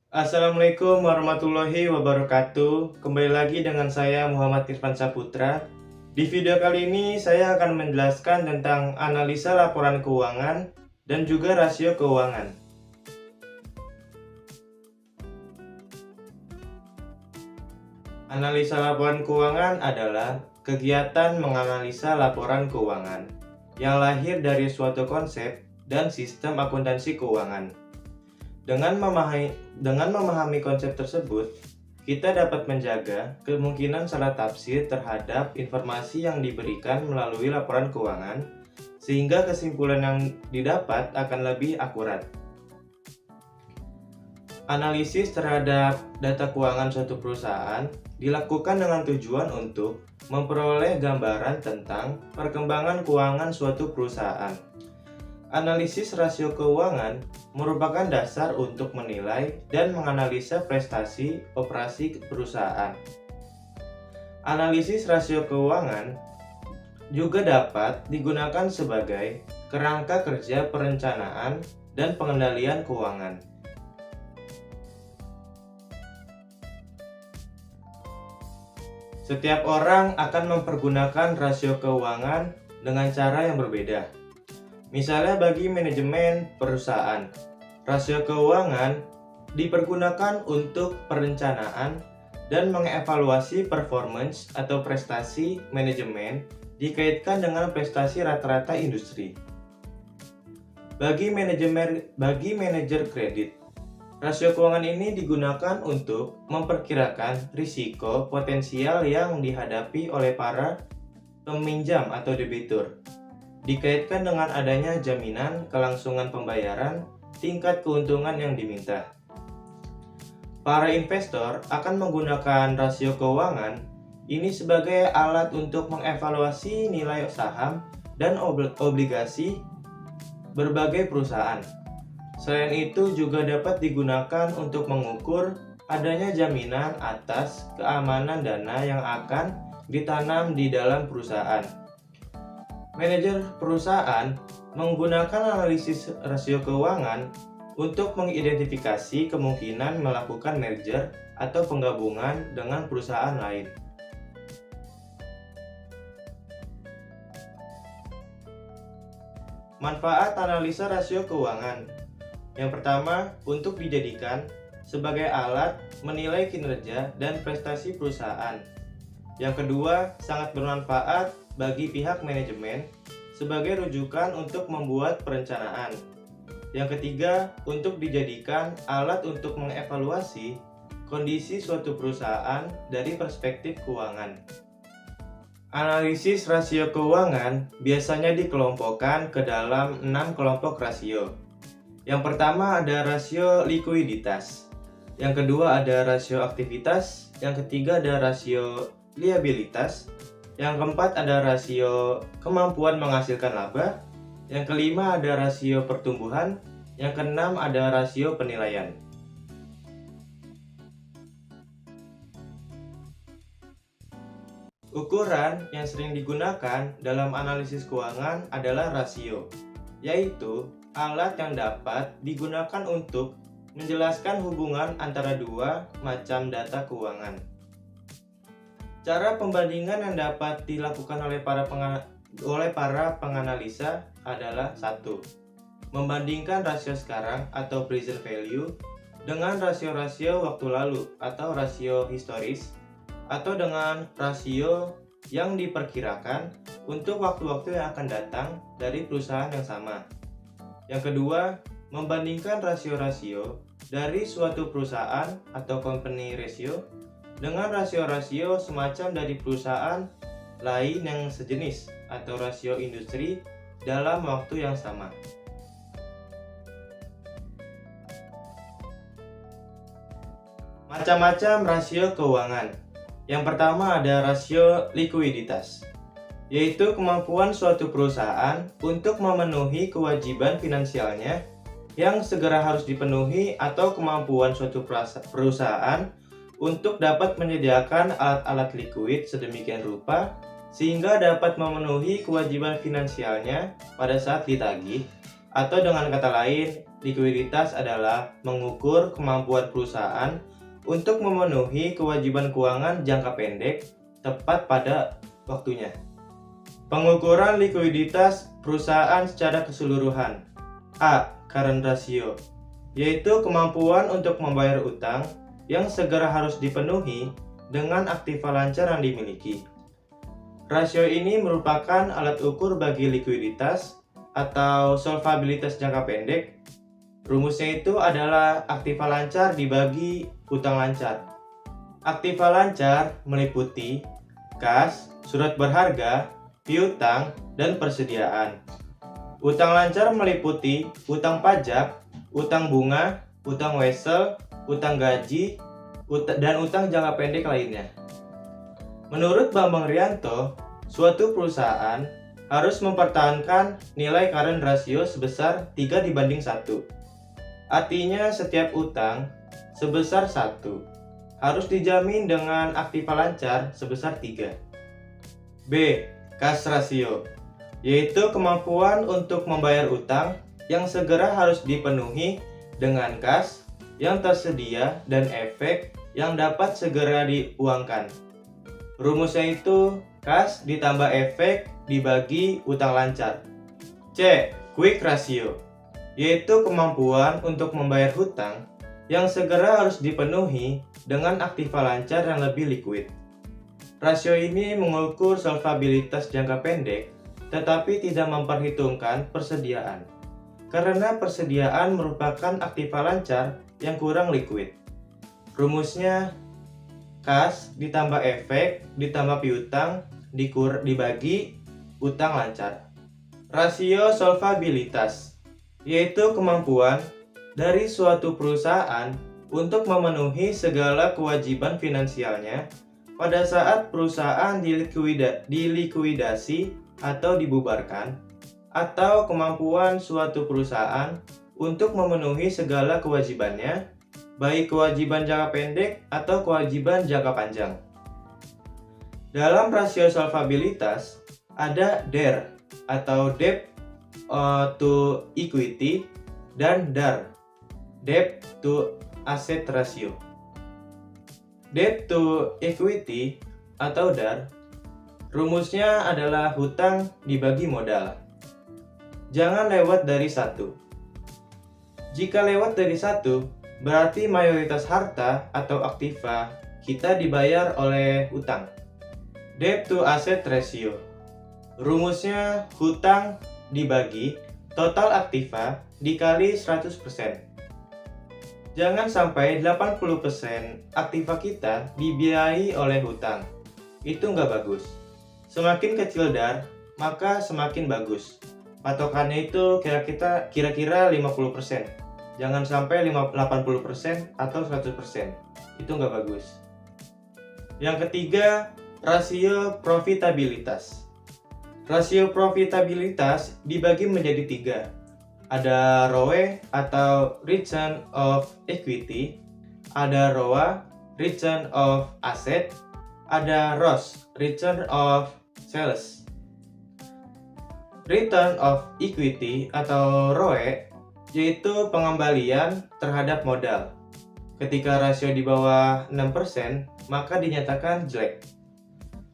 Assalamualaikum warahmatullahi wabarakatuh. Kembali lagi dengan saya Muhammad Irfan Saputra. Di video kali ini saya akan menjelaskan tentang analisa laporan keuangan dan juga rasio keuangan. Analisa laporan keuangan adalah kegiatan menganalisa laporan keuangan yang lahir dari suatu konsep dan sistem akuntansi keuangan. Dengan memahami konsep tersebut, kita dapat menjaga kemungkinan salah tafsir terhadap informasi yang diberikan melalui laporan keuangan, sehingga kesimpulan yang didapat akan lebih akurat. Analisis terhadap data keuangan suatu perusahaan dilakukan dengan tujuan untuk memperoleh gambaran tentang perkembangan keuangan suatu perusahaan. Analisis rasio keuangan merupakan dasar untuk menilai dan menganalisa prestasi operasi perusahaan. Analisis rasio keuangan juga dapat digunakan sebagai kerangka kerja perencanaan dan pengendalian keuangan. Setiap orang akan mempergunakan rasio keuangan dengan cara yang berbeda. Misalnya bagi manajemen perusahaan, rasio keuangan dipergunakan untuk perencanaan dan mengevaluasi performance atau prestasi manajemen dikaitkan dengan prestasi rata-rata industri. Bagi manajer kredit, rasio keuangan ini digunakan untuk memperkirakan risiko potensial yang dihadapi oleh para peminjam atau debitur, dikaitkan dengan adanya jaminan kelangsungan pembayaran, tingkat keuntungan yang diminta. Para investor akan menggunakan rasio keuangan ini sebagai alat untuk mengevaluasi nilai saham dan obligasi berbagai perusahaan. Selain itu juga dapat digunakan untuk mengukur adanya jaminan atas keamanan dana yang akan ditanam di dalam perusahaan. Manajer perusahaan menggunakan analisis rasio keuangan untuk mengidentifikasi kemungkinan melakukan merger atau penggabungan dengan perusahaan lain. Manfaat analisa rasio keuangan. Yang pertama, untuk dijadikan sebagai alat menilai kinerja dan prestasi perusahaan. Yang kedua, sangat bermanfaat bagi pihak manajemen sebagai rujukan untuk membuat perencanaan. Yang ketiga, untuk dijadikan alat untuk mengevaluasi kondisi suatu perusahaan dari perspektif keuangan. Analisis rasio keuangan biasanya dikelompokkan ke dalam 6 kelompok rasio. Yang pertama ada rasio likuiditas. Yang kedua ada rasio aktivitas. Yang ketiga ada rasio liabilitas. Yang keempat ada rasio kemampuan menghasilkan laba. Yang kelima ada rasio pertumbuhan. Yang keenam ada rasio penilaian. Ukuran yang sering digunakan dalam analisis keuangan adalah rasio, yaitu alat yang dapat digunakan untuk menjelaskan hubungan antara dua macam data keuangan. Cara pembandingan yang dapat dilakukan oleh para penganalisa adalah 1. Membandingkan rasio sekarang atau present value dengan rasio-rasio waktu lalu atau rasio historis, atau dengan rasio yang diperkirakan untuk waktu-waktu yang akan datang dari perusahaan yang sama. Yang kedua, membandingkan rasio-rasio dari suatu perusahaan atau company ratio dengan rasio-rasio semacam dari perusahaan lain yang sejenis atau rasio industri dalam waktu yang sama. Macam-macam rasio keuangan. Yang pertama ada rasio likuiditas, yaitu kemampuan suatu perusahaan untuk memenuhi kewajiban finansialnya yang segera harus dipenuhi atau kemampuan suatu perusahaan untuk dapat menyediakan alat-alat likuid sedemikian rupa sehingga dapat memenuhi kewajiban finansialnya pada saat ditagih, atau dengan kata lain, likuiditas adalah mengukur kemampuan perusahaan untuk memenuhi kewajiban keuangan jangka pendek tepat pada waktunya. Pengukuran likuiditas perusahaan secara keseluruhan. A. Current ratio, yaitu kemampuan untuk membayar utang yang segera harus dipenuhi dengan aktiva lancar yang dimiliki. Rasio ini merupakan alat ukur bagi likuiditas atau solvabilitas jangka pendek. Rumusnya itu adalah aktiva lancar dibagi utang lancar. Aktiva lancar meliputi kas, surat berharga, piutang, dan persediaan. Utang lancar meliputi utang pajak, utang bunga, utang wesel, utang gaji, dan utang jangka pendek lainnya. Menurut Bambang Rianto, suatu perusahaan harus mempertahankan nilai current ratio sebesar 3:1. Artinya setiap utang sebesar 1 harus dijamin dengan aktiva lancar sebesar 3. B. Cash ratio, yaitu kemampuan untuk membayar utang yang segera harus dipenuhi dengan kas yang tersedia dan efek yang dapat segera diuangkan. Rumusnya itu kas ditambah efek dibagi utang lancar. C. Quick ratio, yaitu kemampuan untuk membayar hutang yang segera harus dipenuhi dengan aktiva lancar yang lebih liquid. Rasio ini mengukur solvabilitas jangka pendek, tetapi tidak memperhitungkan persediaan, karena persediaan merupakan aktiva lancar yang kurang liquid. Rumusnya kas ditambah efek ditambah piutang dibagi utang lancar. Rasio solvabilitas, yaitu kemampuan dari suatu perusahaan untuk memenuhi segala kewajiban finansialnya pada saat perusahaan dilikuidasi atau dibubarkan, atau kemampuan suatu perusahaan untuk memenuhi segala kewajibannya, baik kewajiban jangka pendek atau kewajiban jangka panjang. Dalam rasio solvabilitas ada DER atau debt to equity dan DAR, debt to asset ratio. Debt to equity atau DAR, rumusnya adalah hutang dibagi modal. Jangan lewat dari 1. Jika lewat dari 1, berarti mayoritas harta atau aktiva kita dibayar oleh hutang. Debt to asset ratio, rumusnya hutang dibagi total aktiva dikali 100%. Jangan sampai 80% aktiva kita dibiayai oleh hutang. Itu nggak bagus. Semakin kecil DAR, maka semakin bagus. Patokannya itu kira-kira 50%. Jangan sampai 80% atau 100%. Itu nggak bagus. Yang ketiga, rasio profitabilitas. Rasio profitabilitas dibagi menjadi 3. Ada ROE atau Return of Equity, ada ROA, Return of Asset, ada ROS, Return of Sales. Return of Equity atau ROE yaitu pengembalian terhadap modal. Ketika rasio di bawah 6%, maka dinyatakan jelek.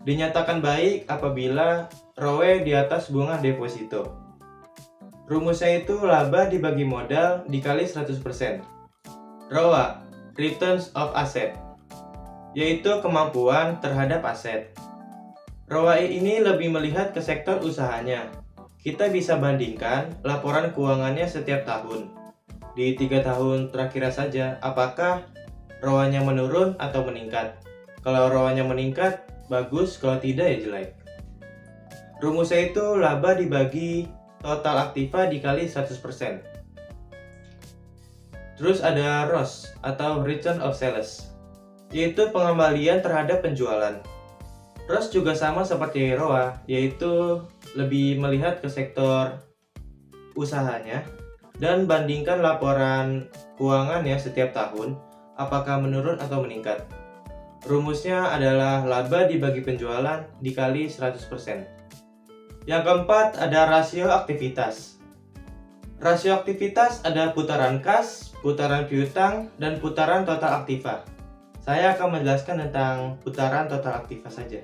Dinyatakan baik apabila ROE di atas bunga deposito. Rumusnya itu laba dibagi modal dikali 100%. ROA, Returns of Asset, yaitu kemampuan terhadap aset. ROA ini lebih melihat ke sektor usahanya. Kita bisa bandingkan laporan keuangannya setiap tahun. Di 3 tahun terakhir saja, apakah ROA-nya menurun atau meningkat. Kalau ROA-nya meningkat, bagus, kalau tidak ya jelek. Rumusnya itu laba dibagi total aktiva dikali 100%. Terus ada ROS atau Return of Sales, yaitu pengembalian terhadap penjualan. ROS juga sama seperti ROA, yaitu lebih melihat ke sektor usahanya dan bandingkan laporan keuangannya setiap tahun apakah menurun atau meningkat. Rumusnya adalah laba dibagi penjualan dikali 100%. Yang keempat ada rasio aktivitas. Rasio aktivitas ada putaran kas, putaran piutang, dan putaran total aktiva. Saya akan menjelaskan tentang putaran total aktiva saja.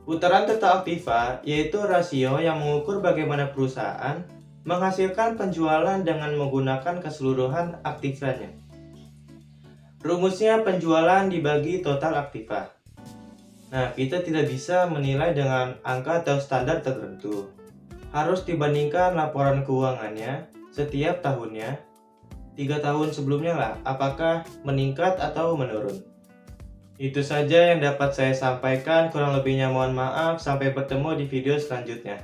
Putaran total aktiva yaitu rasio yang mengukur bagaimana perusahaan menghasilkan penjualan dengan menggunakan keseluruhan aktivanya. Rumusnya penjualan dibagi total aktiva. Nah, kita tidak bisa menilai dengan angka atau standar tertentu. Harus dibandingkan laporan keuangannya setiap tahunnya, 3 tahun sebelumnya lah, apakah meningkat atau menurun. Itu saja yang dapat saya sampaikan, kurang lebihnya mohon maaf, sampai bertemu di video selanjutnya.